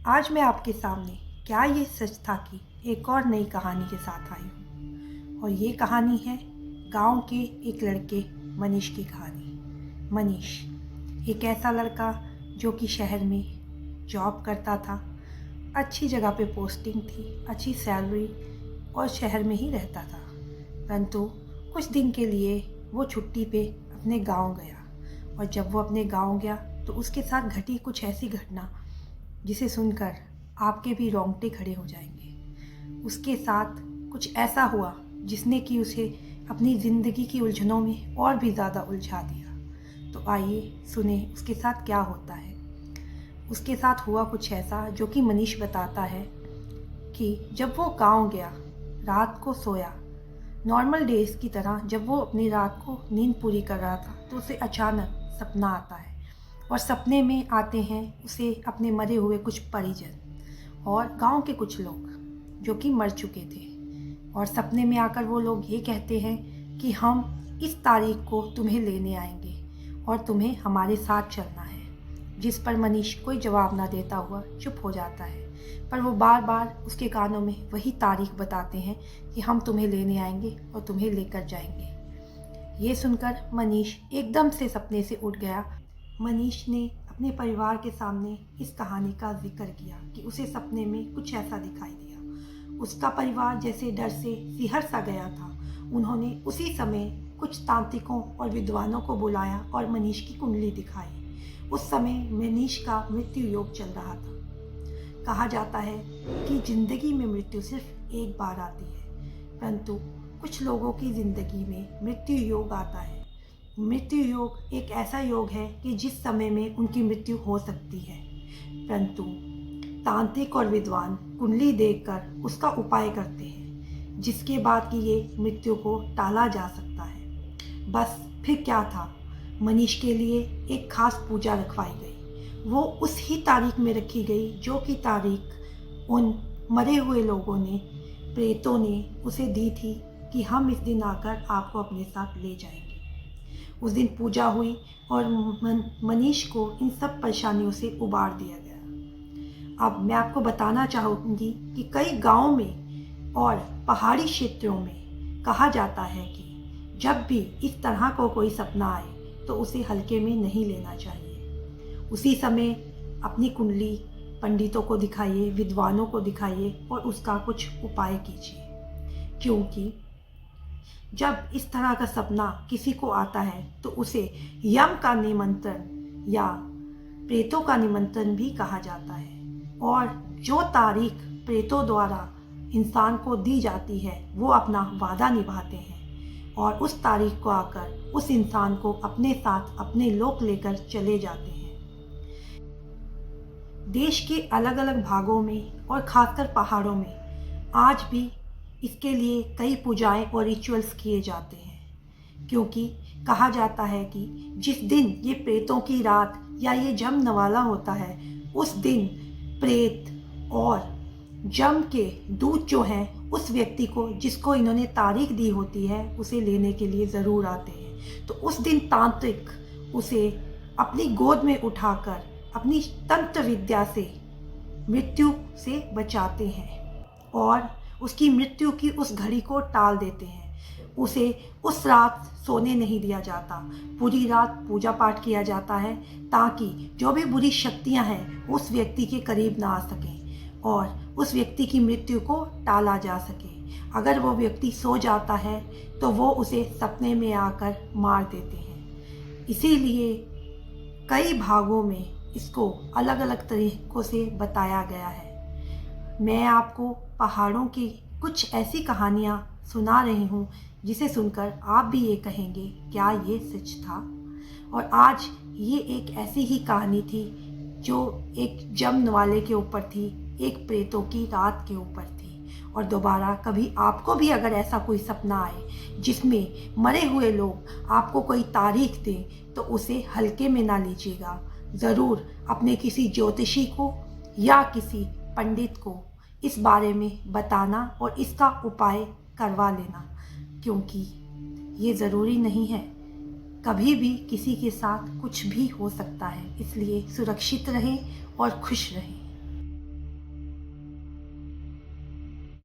आज मैं आपके सामने क्या ये सच था कि एक और नई कहानी के साथ आई हूँ। और ये कहानी है गांव के एक लड़के मनीष की कहानी। मनीष एक ऐसा लड़का जो कि शहर में जॉब करता था, अच्छी जगह पे पोस्टिंग थी, अच्छी सैलरी और शहर में ही रहता था। परंतु कुछ दिन के लिए वो छुट्टी पे अपने गांव गया, और जब वो अपने गांव गया तो उसके साथ घटी कुछ ऐसी घटना जिसे सुनकर आपके भी रोंगटे खड़े हो जाएंगे। उसके साथ कुछ ऐसा हुआ जिसने कि उसे अपनी ज़िंदगी की उलझनों में और भी ज़्यादा उलझा दिया। तो आइए सुने उसके साथ क्या होता है। उसके साथ हुआ कुछ ऐसा जो कि मनीष बताता है कि जब वो गांव गया, रात को सोया, नॉर्मल डेज की तरह जब वो अपनी रात को नींद पूरी कर रहा था तो उसे अचानक सपना आता है। और सपने में आते हैं उसे अपने मरे हुए कुछ परिजन और गांव के कुछ लोग जो कि मर चुके थे। और सपने में आकर वो लोग ये कहते हैं कि हम इस तारीख को तुम्हें लेने आएंगे और तुम्हें हमारे साथ चलना है। जिस पर मनीष कोई जवाब ना देता हुआ चुप हो जाता है, पर वो बार बार उसके कानों में वही तारीख बताते हैं कि हम तुम्हें लेने आएंगे और तुम्हें लेकर जाएंगे। ये सुनकर मनीष एकदम से सपने से उठ गया। मनीष ने अपने परिवार के सामने इस कहानी का जिक्र किया कि उसे सपने में कुछ ऐसा दिखाई दिया। उसका परिवार जैसे डर से सिहर सा गया था। उन्होंने उसी समय कुछ तांत्रिकों और विद्वानों को बुलाया और मनीष की कुंडली दिखाई। उस समय मनीष का मृत्यु योग चल रहा था। कहा जाता है कि जिंदगी में मृत्यु सिर्फ एक बार आती है, परंतु कुछ लोगों की जिंदगी में मृत्यु योग आता है। मृत्यु योग एक ऐसा योग है कि जिस समय में उनकी मृत्यु हो सकती है, परंतु तांत्रिक और विद्वान कुंडली देखकर उसका उपाय करते हैं, जिसके बाद कि ये मृत्यु को टाला जा सकता है। बस फिर क्या था, मनीष के लिए एक खास पूजा रखवाई गई। वो उस ही तारीख में रखी गई जो कि तारीख उन मरे हुए लोगों ने, प्रेतों ने उसे दी थी कि हम इस दिन आकर आपको अपने साथ ले जाएंगे। उस दिन पूजा हुई और मनीष को इन सब परेशानियों से उबार दिया गया। अब मैं आपको बताना चाहूँगी कि कई गांवों में और पहाड़ी क्षेत्रों में कहा जाता है कि जब भी इस तरह को कोई सपना आए तो उसे हल्के में नहीं लेना चाहिए। उसी समय अपनी कुंडली पंडितों को दिखाइए, विद्वानों को दिखाइए और उसका कुछ उपाय कीजिए, क्योंकि जब इस तरह का सपना किसी को आता है तो उसे यम का निमंत्रण या प्रेतों का निमंत्रण भी कहा जाता है। और जो तारीख प्रेतों द्वारा इंसान को दी जाती है वो अपना वादा निभाते हैं और उस तारीख को आकर उस इंसान को अपने साथ अपने लोक लेकर चले जाते हैं। देश के अलग अलग भागों में और खासकर पहाड़ों में आज भी इसके लिए कई पूजाएं और रिचुअल्स किए जाते हैं, क्योंकि कहा जाता है कि जिस दिन ये प्रेतों की रात या ये जम नवाला होता है, उस दिन प्रेत और जम के दूत जो हैं उस व्यक्ति को जिसको इन्होंने तारीख दी होती है उसे लेने के लिए ज़रूर आते हैं। तो उस दिन तांत्रिक उसे अपनी गोद में उठाकर अपनी तंत्र विद्या से मृत्यु से बचाते हैं और उसकी मृत्यु की उस घड़ी को टाल देते हैं। उसे उस रात सोने नहीं दिया जाता, पूरी रात पूजा पाठ किया जाता है ताकि जो भी बुरी शक्तियां हैं उस व्यक्ति के करीब ना आ सकें और उस व्यक्ति की मृत्यु को टाला जा सके। अगर वो व्यक्ति सो जाता है तो वो उसे सपने में आकर मार देते हैं। इसीलिए कई भागों में इसको अलग अलग तरीकों से बताया गया है। मैं आपको पहाड़ों की कुछ ऐसी कहानियाँ सुना रही हूँ जिसे सुनकर आप भी ये कहेंगे क्या ये सच था। और आज ये एक ऐसी ही कहानी थी जो एक जम वाले के ऊपर थी, एक प्रेतों की रात के ऊपर थी। और दोबारा कभी आपको भी अगर ऐसा कोई सपना आए जिसमें मरे हुए लोग आपको कोई तारीख दें तो उसे हल्के में ना लीजिएगा। ज़रूर अपने किसी ज्योतिषी को या किसी पंडित को इस बारे में बताना और इसका उपाय करवा लेना, क्योंकि ये ज़रूरी नहीं है, कभी भी किसी के साथ कुछ भी हो सकता है। इसलिए सुरक्षित रहें और खुश रहें।